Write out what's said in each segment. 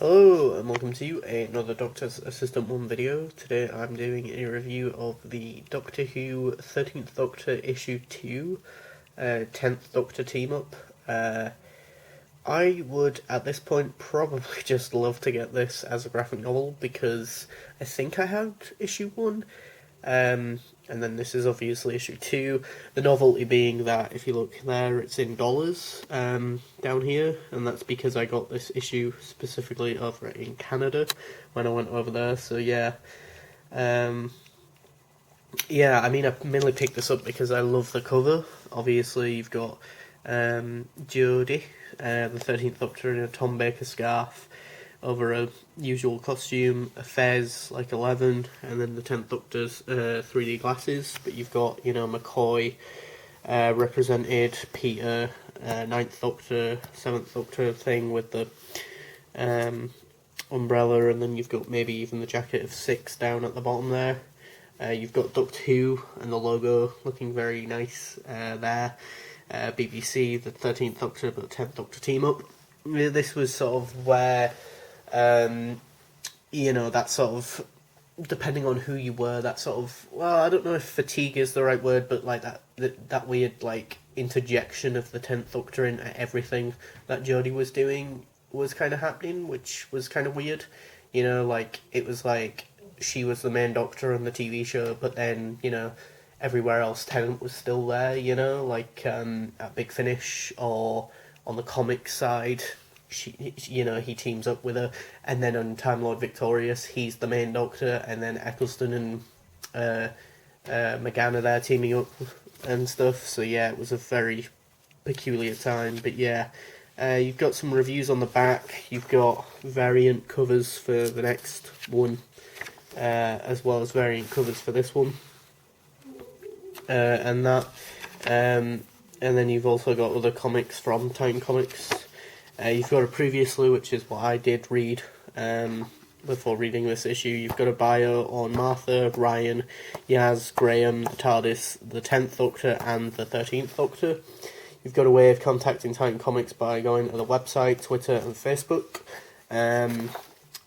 Hello and welcome to another Doctor's Assistant 1 video. Today I'm doing a review of the Doctor Who 13th Doctor Issue 2, 10th Doctor Team Up. I would, at this point, probably just love to get this as a graphic novel because I think I had Issue 1. And then this is obviously issue 2. The novelty being that if you look there, it's in dollars down here, and that's because I got this issue specifically over in Canada when I went over there. So yeah, I mean I mainly picked this up because I love the cover. Obviously, you've got Jodie, the 13th Doctor, in a Tom Baker scarf over a usual costume, a fez like 11, and then the 10th Doctor's 3D glasses. But you've got, McCoy represented, Peter, 9th Doctor, 7th Doctor thing with the umbrella, and then you've got maybe even the jacket of 6 down at the bottom there. You've got Doctor Who and the logo looking very nice there. BBC, the 13th Doctor, but the 10th Doctor team up. This was sort of where that sort of, depending on who you were, that sort of, well, I don't know if fatigue is the right word, but like that weird like interjection of the 10th Doctor into everything that Jodie was doing was kind of happening, which was kind of weird. Like it was like she was the main Doctor on the TV show, but then everywhere else Tennant was still there. Like at Big Finish or on the comics side. He teams up with her, and then on Time Lord Victorious, he's the main Doctor, and then Eccleston and McGann are there teaming up and stuff. So yeah, it was a very peculiar time. But yeah, you've got some reviews on the back. You've got variant covers for the next one, as well as variant covers for this one, and then you've also got other comics from Time Comics. You've got a previously, which is what I did read before reading this issue. You've got a bio on Martha, Ryan, Yaz, Graham, the TARDIS, the 10th Doctor, and the 13th Doctor. You've got a way of contacting Titan Comics by going to the website, Twitter, and Facebook.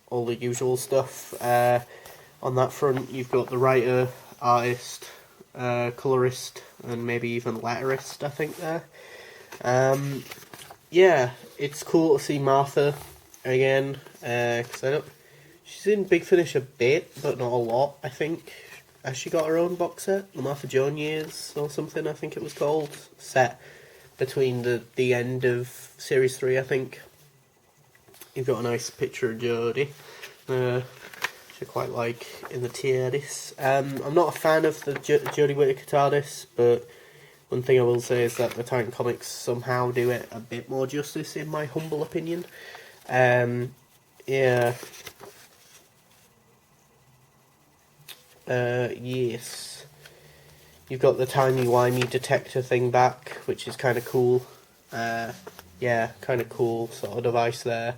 All the usual stuff. On that front, you've got the writer, artist, colorist, and maybe even letterist, I think, there. Yeah, it's cool to see Martha again, because she's in Big Finish a bit, but not a lot, I think. Has she got her own box set? The Martha Joan Years, or something, I think it was called. Set between the end of Series 3, I think. You've got a nice picture of Jodie, which I quite like, in the TARDIS. I'm not a fan of the Jodie Whittaker TARDIS, but one thing I will say is that the Titan Comics somehow do it a bit more justice, in my humble opinion. Yeah. Yes. You've got the timey-wimey detector thing back, which is kind of cool. Yeah, kind of cool sort of device there.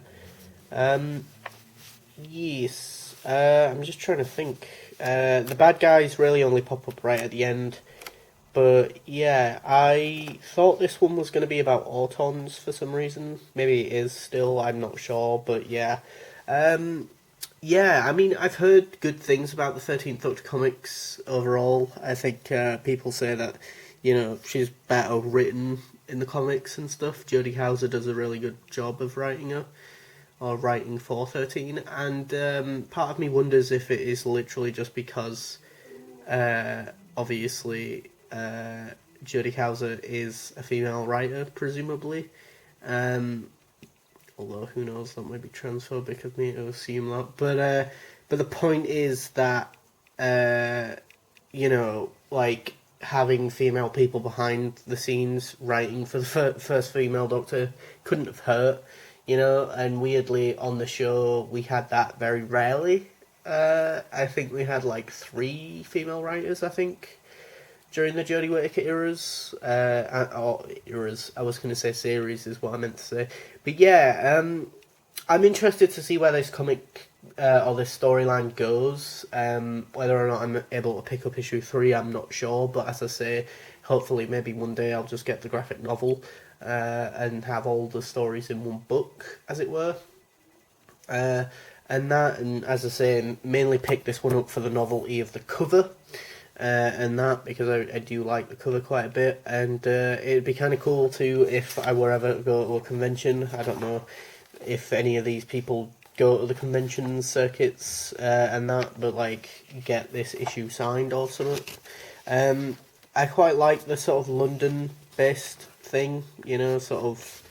Yes. I'm just trying to think. The bad guys really only pop up right at the end. But yeah, I thought this one was going to be about Autons for some reason. Maybe it is still, I'm not sure, but yeah. Yeah, I mean, I've heard good things about the 13th Doctor comics overall. I think people say that, she's better written in the comics and stuff. Jodie Houser does a really good job of writing her, or writing for 13. And part of me wonders if it is literally just because, obviously, Jodie Houser is a female writer, presumably. Although, who knows, that might be transphobic of me to assume that. But the point is that, like, having female people behind the scenes writing for the first female Doctor couldn't have hurt, and weirdly, on the show, we had that very rarely. I think we had, 3 female writers, I think, during the Jodie Whittaker eras, or eras, I was going to say series is what I meant to say. But yeah, I'm interested to see where this comic, or this storyline goes. Whether or not I'm able to pick up issue 3, I'm not sure, but as I say, hopefully maybe one day I'll just get the graphic novel, and have all the stories in one book, as it were. And as I say, mainly picked this one up for the novelty of the cover, and that because I do like the cover quite a bit, and it'd be kind of cool too if I were ever to go to a convention. I don't know if any of these people go to the convention circuits and that, but like get this issue signed or something. I quite like the sort of London-based thing, you know, sort of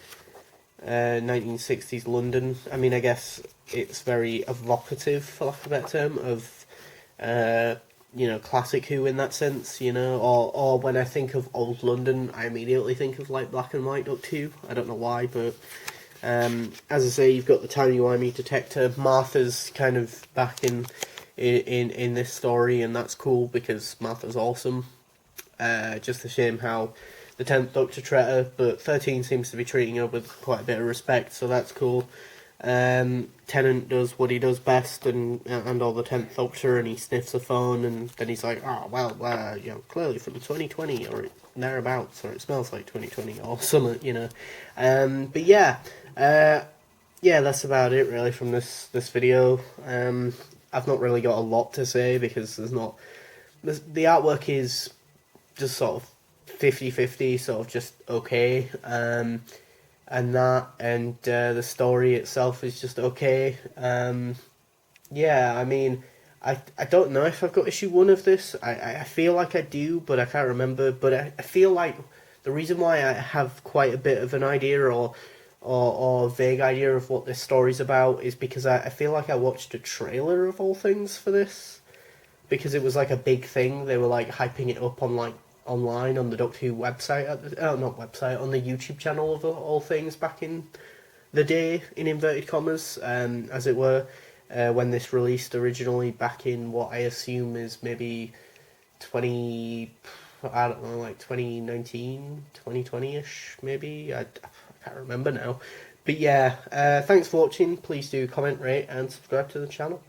1960s London. I mean, I guess it's very evocative, for lack of a better term, of you know, classic Who in that sense, you know, or when I think of old London, I immediately think of like Black and White Doctor Who. I don't know why, but as I say, you've got the timey-wimey detector. Martha's kind of back in this story, and that's cool because Martha's awesome. Just a shame how the 10th Doctor treated her, but 13 seems to be treating her with quite a bit of respect, so that's cool. Tennant does what he does best, and all the 10th Doctor, and he sniffs a phone, and then he's like, oh, well, you know, clearly from 2020, or thereabouts, or it smells like 2020, or something, you know. But yeah, that's about it, really, from this video. I've not really got a lot to say, because the artwork is just sort of 50-50, sort of just okay, and the story itself is just okay. Yeah, I mean, I don't know if I've got issue 1 of this. I feel like I do, but I can't remember. But I feel like the reason why I have quite a bit of an idea or vague idea of what this story's about is because I feel like I watched a trailer of all things for this, because it was like a big thing. They were like hyping it up on like online on the Doctor Who website, not website, on the YouTube channel of all things back in the day, in inverted commas, as it were, when this released originally back in what I assume is maybe 2019, 2020-ish, maybe? I can't remember now. But yeah, thanks for watching. Please do comment, rate, and subscribe to the channel.